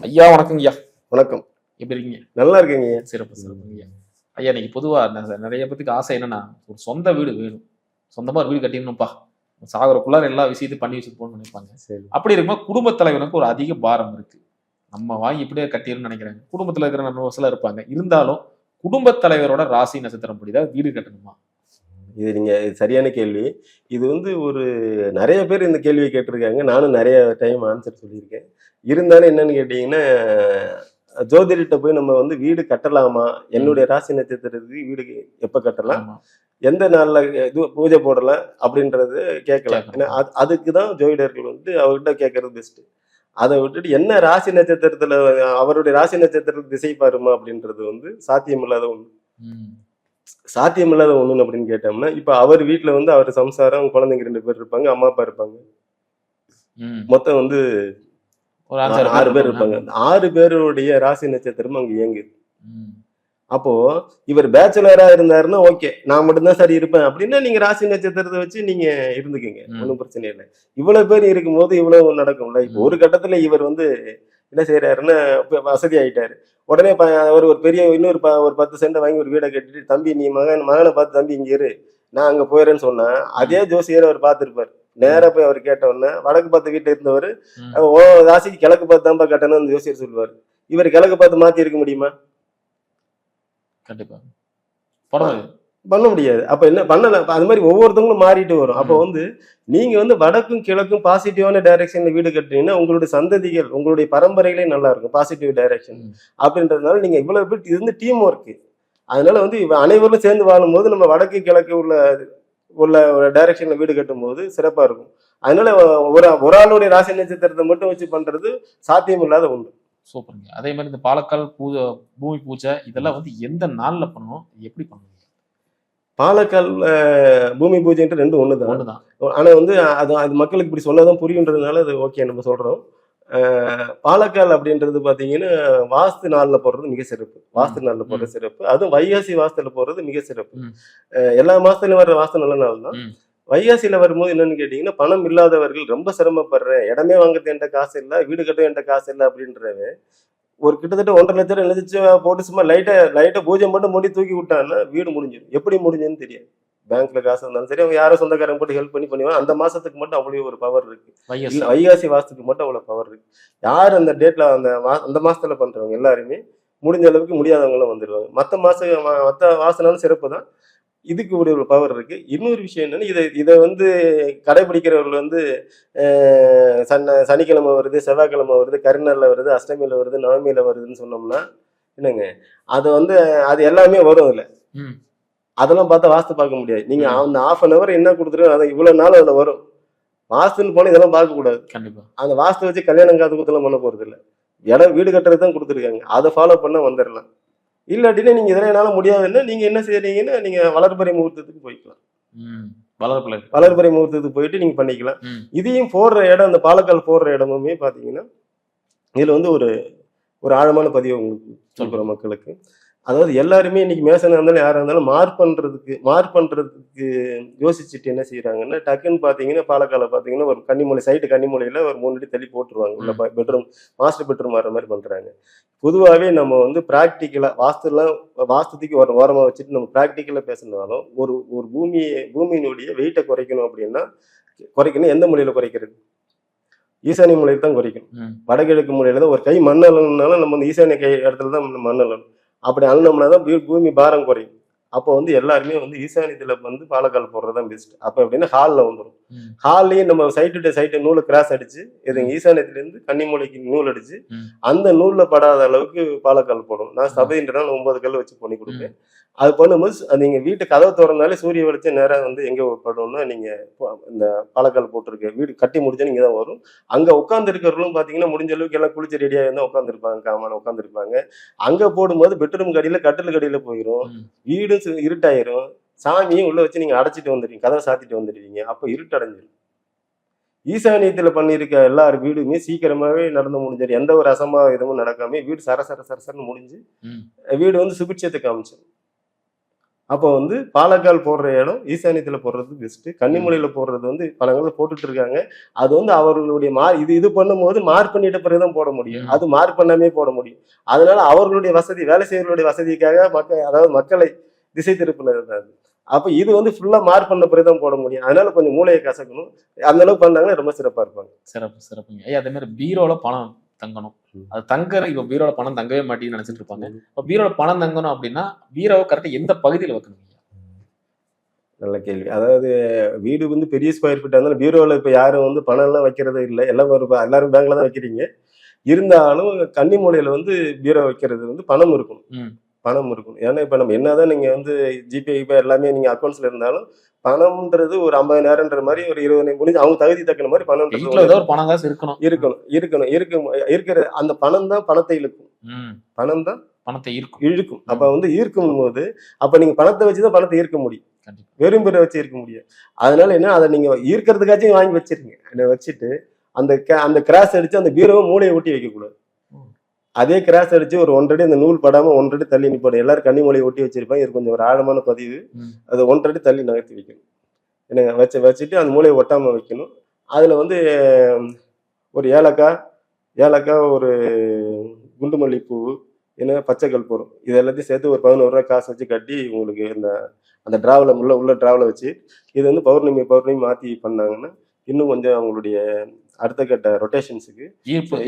ஐயா வணக்கங்க ஐயா. வணக்கம். எப்படி இருக்கீங்க? நல்லா இருக்கேங்க. சிறப்பு சிறப்புங்க ஐயா. ஐயா இன்னைக்கு பொதுவா நிறைய பேத்துக்கு ஆசை என்னன்னா, ஒரு சொந்த வீடு வேணும். சொந்தமா ஒரு வீடு கட்டிடணும்ப்பா. சாகுறக்குள்ளார எல்லா விஷயத்தையும் பண்ணி வச்சுட்டு போகணும்னு நினைப்பாங்க. சரி. அப்படி இருக்கும்போது குடும்பத் தலைவனுக்கு ஒரு அதிக பாரம் இருக்கு. நம்ம வாங்கி இப்படியே கட்டிடணும்னு நினைக்கிறாங்க. குடும்பத்துல இருக்கிற நம்ம சிலர் இருப்பாங்க. இருந்தாலும் குடும்பத் தலைவரோட ராசி நட்சத்திரம் படிதா வீடு கட்டணுமா? இது நீங்க சரியான கேள்வி. இது ஒரு நெறைய பேர் இந்த கேள்விய கேட்டிருக்காங்க. நானும் நெறைய டைம் ஆன்சர் சொல்லியிருக்கேன். இருந்தாலும் என்னன்னு கேட்டீங்கன்னா, ஜோதிடர்ட்ட போய் நம்ம வீடு கட்டலாமா? என்னுடைய ராசி நட்சத்திரத்துக்கு வீடு எப்ப கட்டலாம்? ஆமா. எந்த நாள்ல இது பூஜை போடலாம்? அப்படின்றது கேட்கலாம். ஏன்னா அதுக்கு தான் ஜோதிடர்கள் அவர்கிட்ட கேட்கறது பெஸ்ட். அத விட்டுட்டு என்ன ராசி நட்சத்திரத்துல அவருடைய ராசி நட்சத்திரத்துக்கு திசை பாருமா அப்படின்றது சாத்தியமில்லாத ஒண்ணு. ம். சாத்தியமில்லாத ஒண்ணு அப்படின்னு கேட்டோம்னா, இப்ப அவர் வீட்ல அவர் சம்சாரம், குழந்தைங்க 2 பேர் இருப்பாங்க. அம்மா, அப்பா இருப்பாங்க. ம். மொத்தம் ஒரு 5, 6 6 பேர் பேர் இருப்பாங்க. இருப்பாங்க. 6 பேருடைய ராசி நட்சத்திரமும் அங்க இயங்குது. ம். அப்போ இவர் பேச்சுலரா இருந்தாருன்னா ஓகே. நான் மட்டும் தான் சரி இருப்பேன் அப்படின்னா, நீங்க ராசி நட்சத்திரத்தை வச்சு நீங்க இருந்துக்குங்க. ஒண்ணும் பிரச்சனை இல்ல. இவ்வளவு பேர் இருக்கும்போது இவ்வளவு நடக்கும்ல. இப்போ ஒரு கட்டத்துல இவர் என்ன செய்யறாருன்னா, வசதி ஆயிட்டாரு. உடனே அவர் ஒரு பெரிய ஒரு 10 சென்ட் வாங்கி ஒரு வீடை கட்டிட்டு, தம்பி நீ மகனை பார்த்து தம்பி இங்க இரு, நான் அங்க போயிறேன்னு சொன்னா, அதே ஜோசியர் அவர் பார்த்திருப்பாரு. நேரா போய் அவர் கேட்ட உடனே வடக்கு பார்த்த வீட்டுல இருந்தவர், ஓ ராசிக்கு கிழக்கு பார்த்து தான்ப்பா கட்டணும்னு ஜோசியர் சொல்லுவாரு. இவர் கிழக்கு பார்த்து மாத்தி இருக்க முடியுமா? கண்டிப்பா. பண்ண முடியாது. அப்ப என்ன பண்ணல? அது மாதிரி ஒவ்வொருத்தவங்களும் மாறிட்டு வரும். அப்போ நீங்க வடக்கும் கிழக்கும் பாசிட்டிவான டைரக்ஷன்ல வீடு கட்டுறீங்கன்னா, உங்களுடைய சந்ததிகள், உங்களுடைய பரம்பரைகளே நல்லா இருக்கும். பாசிட்டிவ் டைரக்ஷன் அப்படின்றதுனால நீங்க இவ்வளவு பேர் இது டீம் ஒர்க். அதனால அனைவரும் சேர்ந்து வாழும்போது நம்ம வடக்கு கிழக்கு உள்ள டைரக்ஷன்ல வீடு கட்டும் போது சிறப்பா இருக்கும். அதனால ஒரு ஆளுடைய ராசி நட்சத்திரத்தை மட்டும் வச்சு பண்றது சாத்தியம் இல்லாத ஒன்று. சூப்பருங்க. அதே மாதிரி இந்த பாலக்கால் பூமி பூஜை இதெல்லாம் எந்த நாள்ல பண்ணணும், எப்படி பண்ணணும்? பாலக்கால் பூமி பூஜைன்ட்டு 2 ஒண்ணுதான். ஆனா அது மக்களுக்கு இப்படி சொன்னாதான் புரியுன்றதுனால அது ஓகே நம்ம சொல்றோம். பாலக்கால் அப்படின்றது பாத்தீங்கன்னா வாஸ்து நாள்ல போடுறது மிக சிறப்பு. வாஸ்து நாள்ல போடுறது சிறப்பு. அதுவும் வைகாசி வாஸ்துல போடுறது மிக சிறப்பு. எல்லா மாசத்துலயும் வர்ற வாஸ்து நல்ல நாள் தான். வைகாசியில வரும்போது என்னன்னு கேட்டீங்கன்னா, பணம் இல்லாதவர்கள் ரொம்ப சிரமப்படுறேன், இடமே வாங்குறது என்கிட்ட காசு இல்லை, வீடு கட்ட என்கிட்ட காசு இல்லை அப்படின்றவன் ஒரு கிட்டத்தட்ட 1,50,000 2 லட்சம் போட்டு சும்மா லைட்டா பூஜை மட்டும் மூடி தூக்கி விட்டான்னா வீடு முடிஞ்சிடும். எப்படி முடிஞ்சுன்னு தெரியாது. பேங்க்ல காசு இருந்தாலும் சரி, அவங்க யாரோ சொந்தக்காரங்க போட்டு ஹெல்ப் பண்ணுவாங்க. அந்த மாசத்துக்கு மட்டும் அவ்வளவு ஒரு பவர் இருக்கு. வைகாசி வாசத்துக்கு மட்டும் அவ்வளவு பவர் இருக்கு. யார் அந்த டேட்ல அந்த மாசத்துல பண்றவங்க எல்லாருமே முடிஞ்ச அளவுக்கு முடியாதவங்களும் வந்துடுவாங்க. மத்த வாசனாலும் சிறப்பு தான். இதுக்கு ஒரு பவர் இருக்கு. இன்னொரு விஷயம் என்னன்னா, இதை கடைபிடிக்கிறவர்கள் சனிக்கிழமை வருது, செவ்வாய்க்கிழமை வருது, கரிநாள்ல வருது, அஷ்டமியில வருது, நவமியில வருதுன்னு சொன்னோம்னா என்னங்க, அது எல்லாமே வரும். அதுல அதெல்லாம் பார்த்தா வாஸ்து பார்க்க முடியாது. நீங்க அந்த 1/2 hour என்ன கொடுத்துருக்கோம், அதை இவ்வளவு நாள் அதுல வரும். வாஸ்துன்னு போனா இதெல்லாம் பார்க்க கூடாது. அந்த வாஸ்து வச்சு கல்யாணம் காது குத்தலாம் பண்ண போறது இல்லை. இடம் வீடு கட்டுறது தான் கொடுத்துருக்காங்க. அதை ஃபாலோ பண்ண வந்துடலாம். இல்லாட்டினா நீங்க இதெல்லாம் என்னால முடியாதுன்னா நீங்க என்ன செய்யறீங்கன்னா, நீங்க வளர்பறை முகூர்த்தத்துக்கு போய்க்கலாம். வளர்பறை முகூர்த்தத்துக்கு போயிட்டு நீங்க பண்ணிக்கலாம். இதையும் போடுற இடம், அந்த பாலக்கால் போடுற இடமுமே பாத்தீங்கன்னா, இதுல ஒரு ஆழமான பதிவு உங்களுக்கு சொல்றோம் மக்களுக்கு. அதாவது எல்லாருமே இன்னைக்கு மேசனா இருந்தாலும் யாரா இருந்தாலும் மார்க் பண்றதுக்கு யோசிச்சுட்டு என்ன செய்யறாங்கன்னா, டக்குன்னு பாத்தீங்கன்னா பாலக்கால பாத்தீங்கன்னா ஒரு கன்னிமூலை சைட்டு, கன்னிமூலையில ஒரு 3 அடி தள்ளி போட்டுருவாங்க. உள்ள பெட்ரூம், மாஸ்டர் பெட்ரூம் வர்ற மாதிரி பண்றாங்க. பொதுவாகவே நம்ம பிராக்டிக்கலா வாஸ்துக்கு ஒரு ஓரமா வச்சுட்டு நம்ம பிராக்டிக்கலா பேசினாலும், ஒரு பூமியினுடைய வெயிட்டை குறைக்கணும் அப்படின்னா, எந்த மூலையில குறைக்கிறது? ஈசானிய மூலையில தான் குறைக்கணும். வடகிழக்கு மூலையில தான். ஒரு கை மண்ணலனாலும் நம்ம ஈசானிய கை இடத்துல தான் மண்ணலும். அப்படி அழுனோம்னா தான் பூமி பாரம் குறையும். அப்போ எல்லாருமே ஈசானியத்துல பாலக்கால் போடுறதுதான் பெஸ்ட். அப்ப எப்படின்னா ஹால்ல வந்துடும். ஹால்லயும் நம்ம சைட்டு நூலை கிராஸ் அடிச்சு, ஈசானியத்துல இருந்து கன்னிமூலைக்கு நூல் அடிச்சு அந்த நூல்ல படாத அளவுக்கு பாலக்கால் போடும். நான் சபைன்றனால 9 கல் வச்சு பண்ணி கொடுப்பேன். அது பண்ணும்போது நீங்க வீட்டு கதவை திறந்தாலே சூரிய வெளிச்சம் நேரம் எங்க படும்னா, நீங்க இந்த பாலக்கால் போட்டிருக்க வீடு கட்டி முடிச்சா நீங்க தான் வரும். அங்க உட்கார்ந்து இருக்கிறவங்களும் பாத்தீங்கன்னா முடிஞ்ச அளவுக்கு எல்லாம் குளிச்சு ரெடியா இருந்தா உட்காந்துருப்பாங்க, காமான உட்காந்துருப்பாங்க. அங்க போடும்போது பெட்ரூம் கடியில கட்டில் கடியில போயிடும். வீடு இருட்டாயிரும். சாமியும் உள்ள வச்சு நீங்க அடைச்சிட்டு வந்துடுவீங்க, கதவை சாத்திட்டு வந்துடுவீங்க. அப்ப இருட்டடைஞ்சிடும். ஈசானியத்துல பண்ணிருக்க எல்லார் வீடுமே சீக்கிரமாவே நடந்து முடிஞ்சிடும். எந்த ஒரு அசம்பாவிதமும் நடக்காம வீடு சரசரன்னு முடிஞ்சு வீடு சுபிட்சத்தை காமிச்சிடும். அப்போ வந்து பாலக்கால் போடுற இடம் ஈசானியத்துல போடுறது பெஸ்ட். கன்னிமூலையில போடுறது வந்து பல இடத்துல போட்டுட்டு இருக்காங்க. அது வந்து அவர்களுடைய இது பண்ணும்போது மார்க் பண்ணிட்ட பிறகுதான் போட முடியும். அது மார்க் பண்ணாமே போட முடியும். அதனால அவர்களுடைய வசதி, வேலை செய்யறவர்களுடைய வசதிக்காக அதாவது மக்களை திசை திருப்பினது தான் அது. அப்ப இது வந்து ஃபுல்லா மார்க் பண்ண பிறகுதான் போட முடியும். அதனால கொஞ்சம் மூளையை கசக்கணும். அந்த அளவுக்கு பண்ணாங்கன்னா ரொம்ப சிறப்பா இருப்பாங்க. சிறப்புங்க ஐயா. அதே மாதிரி பீரோல பணம் தங்கணும். அது இப்ப பீரோல பணம் தங்கவே மாட்டேன்னு நினைச்சிட்டு இருப்பாங்க. இப்ப பீரோல பணம் தங்கணும் அப்படின்னா பீரோவை கரெக்டா எந்த பகுதியில வைக்கணும்? நல்ல கேள்வி. அதாவது வீடு வந்து பெரிய ஸ்கொயர் ஃபீட் இருந்தாலும் பீரோவில் இப்போ யாரும் வந்து பணம் எல்லாம் வைக்கிறதே இல்லை. எல்லாம் எல்லாரும் பேங்க்ல தான் வைக்கிறீங்க. இருந்தாலும் கன்னி மூலையில வந்து பீரோ வைக்கிறது வந்து பணம் இருக்கும். பணம் இருக்கும். ஏன்னா இப்ப நம்ம என்னதான் நீங்க வந்து ஜிபே எல்லாமே நீங்க அக்கௌண்ட்ஸ்ல இருந்தாலும் பணம்ன்றது ஒரு 50,000ன்ற மாதிரி ஒரு 20 முடிஞ்சு அவங்க தகுதி தக்கன மாதிரி பணம் இருக்கணும். இருக்கிற அந்த பணம் தான் பணத்தை இழுக்கும். பணம் தான் பணத்தை இழுக்கும். அப்ப வந்து ஈர்க்கும் போது அப்ப நீங்க பணத்தை வச்சுதான் பணத்தை ஈர்க்க முடியும். வெறும் பேரை வச்சு இருக்க முடியும். அதனால என்ன, அதை நீங்க ஈர்க்கிறதுக்காச்சும் வாங்கி வச்சிருங்க. அதை வச்சுட்டு அந்த கிராஸ் அடிச்சு அந்த பீரோவை மூளையை ஒட்டி வைக்க கூடாது. அதே கிராஸ் அடிச்சு ஒரு 1 அடி அந்த நூல் படாம 1 அடி தள்ளி நிப்படும். எல்லாரும் கன்னி மூலையை ஒட்டி வச்சிருப்பாங்க. இது கொஞ்சம் ஒரு ஆழமான பதிவு. அதை 1 அடி தள்ளி நகர்த்தி வைக்கணும். என்ன வச்சுட்டு அந்த மூளையை ஒட்டாம வைக்கணும். அதுல வந்து ஒரு ஏலக்காய், ஒரு குண்டு மல்லிப்பூ, என்ன பச்சை கற்பூரம், இது எல்லாத்தையும் சேர்த்து ஒரு 11 ரூபாய் காசு வச்சு கட்டி உங்களுக்கு அந்த டிராவல உள்ள டிராவல வச்சு இது வந்து பௌர்ணமி மாத்தி பண்ணாங்கன்னா இன்னும் கொஞ்சம் அவங்களுடைய அடுத்த கட்ட ரொட்டேஷன்ஸுக்கு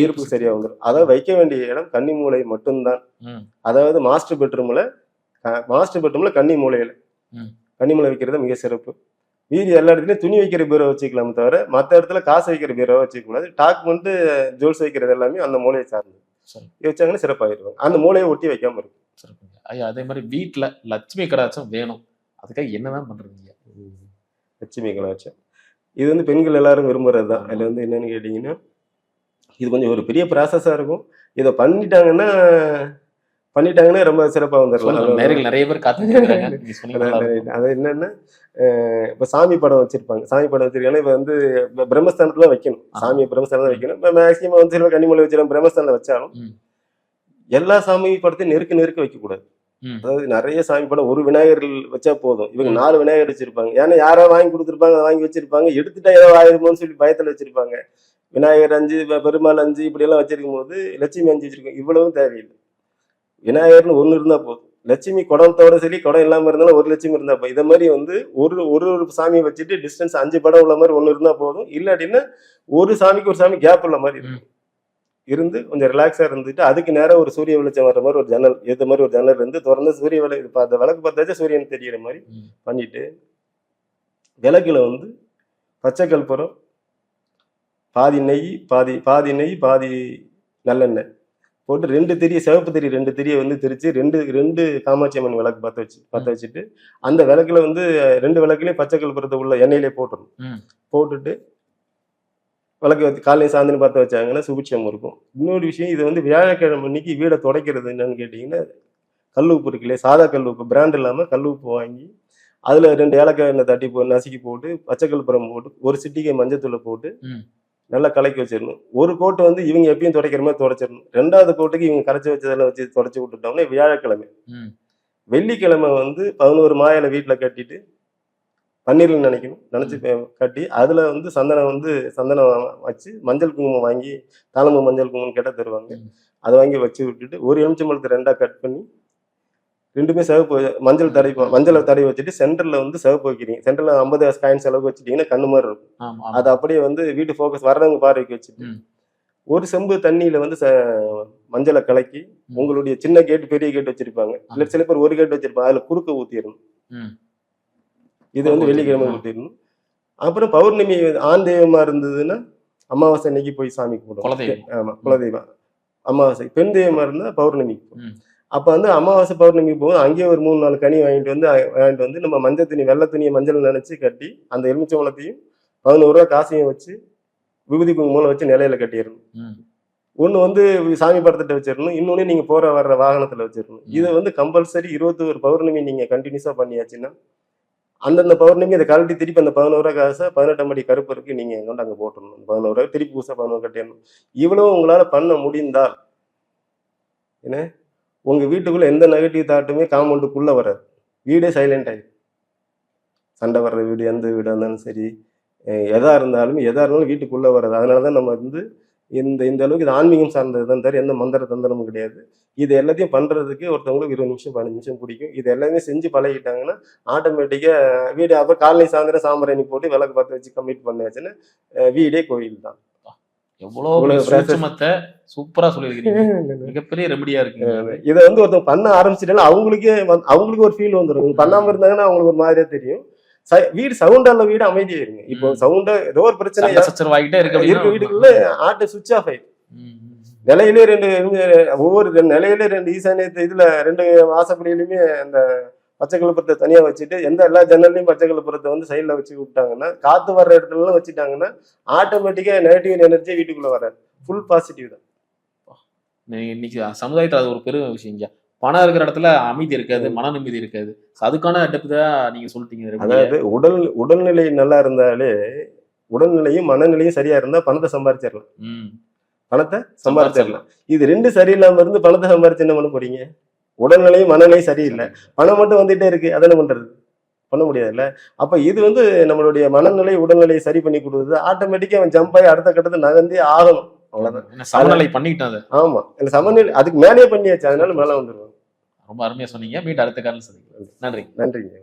ஈர்ப்பு சரியா வந்துடும். அதாவது வைக்க வேண்டிய இடம் கன்னி மூலை மட்டும்தான். அதாவது மாஸ்டர் பெட்ரூம்ல கன்னி மூலையில வைக்கிறது மிக சிறப்பு. மீதி எல்லா இடத்துலயும் துணி வைக்கிற பீரோ வச்சுக்கலாமே தவிர மற்ற இடத்துல காசு வைக்கிற பீரோ வச்சுக்க கூடாது. டாக்குமெண்ட் ஜுவல்ஸ் வைக்கிறது எல்லாமே அந்த மூலையை சார்ந்தது. வச்சாங்கன்னா சிறப்பாயிருவாங்க. அந்த மூலையை ஒட்டி வைக்காம இருக்கும். ஐயா அதே மாதிரி வீட்டுல லட்சுமி கடாட்சம் வேணும், அதுக்காக என்னதான் பண்றீங்க? லட்சுமி கடாட்சம் இது வந்து பெண்கள் எல்லாரும் விரும்புறது தான். அதுல வந்து என்னன்னு கேட்டீங்கன்னா இது கொஞ்சம் ஒரு பெரிய ப்ராசஸா இருக்கும். இதை பண்ணிட்டாங்கன்னா ரொம்ப சிறப்பா வந்துடலாம். நிறைய பேர் காத்துக்கிறாங்க. அது என்னன்னா இப்ப சாமி படம் வச்சிருக்காங்கன்னா இப்ப வந்து பிரம்மஸ்தானத்துல வைக்கணும். சாமியை பிரம்மஸ்தானத்துல வைக்கணும். இப்ப மேக்சிமம் வந்து சில கன்னிமூலை வச்சிருக்கோம். பிரம்மஸ்தானத்துல வச்சாலும் எல்லா சாமி படத்தையும் நெருக்க வைக்க கூடாது. அதாவது நிறைய சாமி படம் ஒரு விநாயகர்கள் வச்சா போதும். இவங்க 4 விநாயகர் வச்சிருப்பாங்க. ஏன்னா யாரோ வாங்கி கொடுத்துருப்பாங்க, வாங்கி வச்சிருப்பாங்க. எடுத்துட்டா ஏதோ ஆயிருமோன்னு சொல்லி பயத்துல வச்சிருப்பாங்க. விநாயகர் 5, பெருமாள் 5 இப்படி எல்லாம் வச்சிருக்கும் போது லட்சுமி 5 வச்சிருக்கோம். இவ்வளவும் தேவையில்லை. விநாயகர்னு 1 இருந்தா போதும். லட்சுமி குடத்தோட சரி, குடம் இல்லாம இருந்தாலும் 1 லட்சுமி இருந்தா போதும். இதை மாதிரி வந்து ஒரு சாமியை வச்சுட்டு டிஸ்டன்ஸ் 5 படம் உள்ள மாதிரி 1 இருந்தா போதும். இல்லாட்டின்னா ஒரு சாமி கேப் உள்ள மாதிரி இருக்கும். இருந்து கொஞ்சம் ரிலாக்ஸா இருந்துட்டு அதுக்கு நேரம் ஒரு சூரிய வெளிச்சம் வர்ற மாதிரி ஒரு ஜன்னல் இருந்து திறந்து சூரிய அந்த விளக்கு பார்த்தாச்சா சூரியன் தெரிகிற மாதிரி பண்ணிட்டு விளக்குல வந்து பச்சை கற்பூரம், பாதி நெய் பாதி நல்லெண்ணெய் போட்டு 2 திரி, சிவப்பு திரி 2 திரியை வந்து திரிச்சு 2 காமாட்சி அம்மன் விளக்கு பற்ற வச்சுட்டு அந்த விளக்குல வந்து 2 விளக்குலயும் பச்சை கற்பூரத்தை உள்ள எண்ணெயிலே போட்டுரும். போட்டுட்டு விளக்கு வச்சு காலையில் சாயந்தரம் பார்த்து வச்சாங்கன்னா சுபிட்சம் இருக்கும். இன்னொரு விஷயம், இது வந்து வியாழக்கிழமை அன்னைக்கு வீடை துடைக்கிறது என்னன்னு கேட்டீங்கன்னா கல் உப்பு இருக்குல்லையே, சாதா கல் உப்பு, பிராண்ட் இல்லாமல் கல் உப்பு வாங்கி அதுல 2 ஏலக்காய் எண்ணெய் தட்டி நசுக்கி போட்டு பச்சை கற்பூரம் போட்டு ஒரு சிட்டிகை மஞ்சத்தூளை போட்டு நல்லா கலக்கி வச்சிடணும். ஒரு கோட்டை வந்து இவங்க எப்பயும் துடைக்கிற மாதிரி துடைச்சிடணும். 2வது கோட்டுக்கு இவங்க கரைச்சி வச்சதெல்லாம் வச்சு துடைச்சி விட்டுட்டோம்னா வியாழக்கிழமை. வெள்ளிக்கிழமை வந்து 11 மாயில வீட்டுல கட்டிட்டு பன்னீர்ல நினைச்சு கட்டி அதுல வந்து சந்தனம் வச்சு மஞ்சள் குங்குமம் வாங்கி, தாளம்பு மஞ்சள் குங்குமம் கேட்டா தருவாங்க. அதை வாங்கி வச்சு விட்டுட்டு ஒரு எலுமிச்சம்பழத்தை 2ஆ கட் பண்ணி 2மே சிவப்பு மஞ்சளை தடவி வச்சுட்டு சென்டர்ல வந்து சிவப்பு வைக்கிறீங்க. சென்டர்ல 50 காயின்ஸ் அளவுக்கு வச்சுட்டீங்கன்னா கண்ணு மாதிரி இருக்கும். அது அப்படியே வந்து வீட்டு ஃபோக்கஸ் வர்றவங்க பார்வைக்கு வச்சுட்டு ஒரு செம்பு தண்ணியில வந்து மஞ்சளை கலக்கி உங்களுடைய சின்ன கேட்டு பெரிய கேட்டு வச்சிருப்பாங்க. இல்ல சில பேர் ஒரு கேட்டு வச்சிருப்பாங்க. அதுல குறுக்க ஊத்திடணும். இது வந்து வெள்ளிக்கிழமை ஊத்திடணும். அப்புறம் பௌர்ணமி ஆண் தெய்வமா இருந்ததுன்னா அமாவாசை அன்னைக்கு போய் சாமி கும்பிடுவோம். ஆமா, குலதெய்வம். அமாவாசை பெண் தெய்வமா இருந்தா பௌர்ணமிக்கு. அப்ப வந்து அமாவாசை பௌர்ணமிக்கு போது அங்கேயே ஒரு 3-4 கனி வாங்கிட்டு வந்து நம்ம மஞ்சள் துணி, வெள்ளை துணியை மஞ்சள் நினைச்சு கட்டி அந்த எலுமிச்சம்பழத்தையும் 11 ரூபாய் காசையும் வச்சு விபூதி குங்குமம் வச்சு நிலையில கட்டிடணும். ஒண்ணு வந்து சாமி படத்திட்ட வச்சிடணும். இன்னொன்னு நீங்க வர்ற வாகனத்துல வச்சிடணும். இதை வந்து கம்பல்சரி 21 பௌர்ணமி நீங்க கண்டினியூஸா பண்ணியாச்சுன்னா அந்தந்த பௌர்ணமி அதை கழட்டி திருப்பி அந்த 11 ரூபாய் காசை 18 அடி கருப்பு இருக்கு நீங்க கொண்டு அங்க போட்டுடணும். 11 ரூபாய் திருப்பி புதுசா 11 கட்டிடணும். இவ்வளவு உங்களால பண்ண முடிந்தால் என்ன உங்க வீட்டுக்குள்ள எந்த நெகட்டிவ் தாட்டுமே காம்பவுண்டுக்குள்ள வராது. வீடே சைலண்ட் ஆயிடும். சண்டை வர்ற வீடு, எந்த வீடாக இருந்தாலும் சரி, எதா இருந்தாலும் வீட்டுக்குள்ள வர்றது. அதனாலதான் நம்ம வந்து இந்த அளவுக்கு இது ஆன்மீகம் சார்ந்தது தான் தவிர எந்த மந்திர தந்திரமும் கிடையாது. இது எல்லாத்தையும் பண்றதுக்கு ஒருத்தவங்களுக்கு 20 நிமிஷம் 15 நிமிஷம் பிடிக்கும். இது எல்லாமே செஞ்சு பழகிட்டாங்கன்னா ஆட்டோமேட்டிக்கா வீடு, அப்ப காலையில் சாயந்தரம் சாம்பிராணி போட்டு விளக்கு பார்த்து வச்சு கம்ப்ளீட் பண்ணியாச்சுன்னா வீடே கோயில் தான். எவ்வளவு சூட்சுமத்தை சூப்பரா சொல்லியிருக்கீங்க. மிகப்பெரிய ரெமடியா இருக்கு. இதை வந்து ஒருத்தவங்க பண்ண ஆரம்பிச்சிட்டாலும் அவங்களுக்கு ஒரு ஃபீல் வந்துடும். பண்ணாம இருந்தாங்கன்னா அவங்களுக்கு ஒரு மாதிரியா தெரியும். வீடு சவுண்டால வீடு அமைதியாயிருங்க. இப்போ சவுண்டா ஏதோ ஒரு பிரச்சனை இருக்க வீடுக்குள்ள ஆட்டோ சுவிட்ச் ஆஃப் ஆயிடும். நிலையிலே ஒவ்வொரு நிலையில 2 ஈசானியத்தை இதுல 2 வாசப்படியிலுமே அந்த பச்சை கலப்புறத்தை தனியா வச்சுட்டு எல்லா ஜன்னல்லையும் பச்சை கலப்புறத்தை வந்து சைட்ல வச்சு விட்டாங்கன்னா, காத்து வர்ற இடத்துல எல்லாம் வச்சுட்டாங்கன்னா ஆட்டோமேட்டிக்கா நெகட்டிவ் எனர்ஜி வீட்டுக்குள்ள வராது. ஃபுல் பாசிட்டிவ் தான். இன்னைக்கு சமுதாயத்துல அது ஒரு பெரும் விஷயம். பணம் இருக்கிற இடத்துல அமைதி இருக்காது, மன நிம்மதி இருக்காது. அதுக்கான டெப்த் தான் நீங்க சொல்லிட்டீங்க. அதாவது உடல்நிலை நல்லா இருந்தாலே, உடல்நிலையும் மனநிலையும் சரியா இருந்தா பணத்தை சம்பாதிச்சிடலாம். இது 2 சரியில்லாம இருந்து பணத்தை சம்பாதிச்சு என்ன பண்ண போறீங்க? உடல்நிலையும் மனநிலையும் சரியில்லை, பணம் மட்டும் வந்துட்டே இருக்கு, அதை என்ன பண்றது? பண்ண முடியாதுல்ல. அப்ப இது வந்து நம்மளுடைய மனநிலை உடல்நிலையை சரி பண்ணி கொடுக்குது. ஆட்டோமேட்டிக்கா அவன் ஜம்ப் ஆகி அடுத்த கட்டத்தை நகர்ந்தே ஆகணும். அவ்வளவுதான். சமநிலை பண்ணிக்கிட்டாங்க. ஆமா, சமநிலை அதுக்கு மேலே பண்ணியாச்சு, அதனால மேல வந்துருவாங்க. ரொம்ப அருமையா சொன்னீங்க. மீண்டும் அடுத்த காலம் சந்திக்கலாம். நன்றி. நன்றிங்க.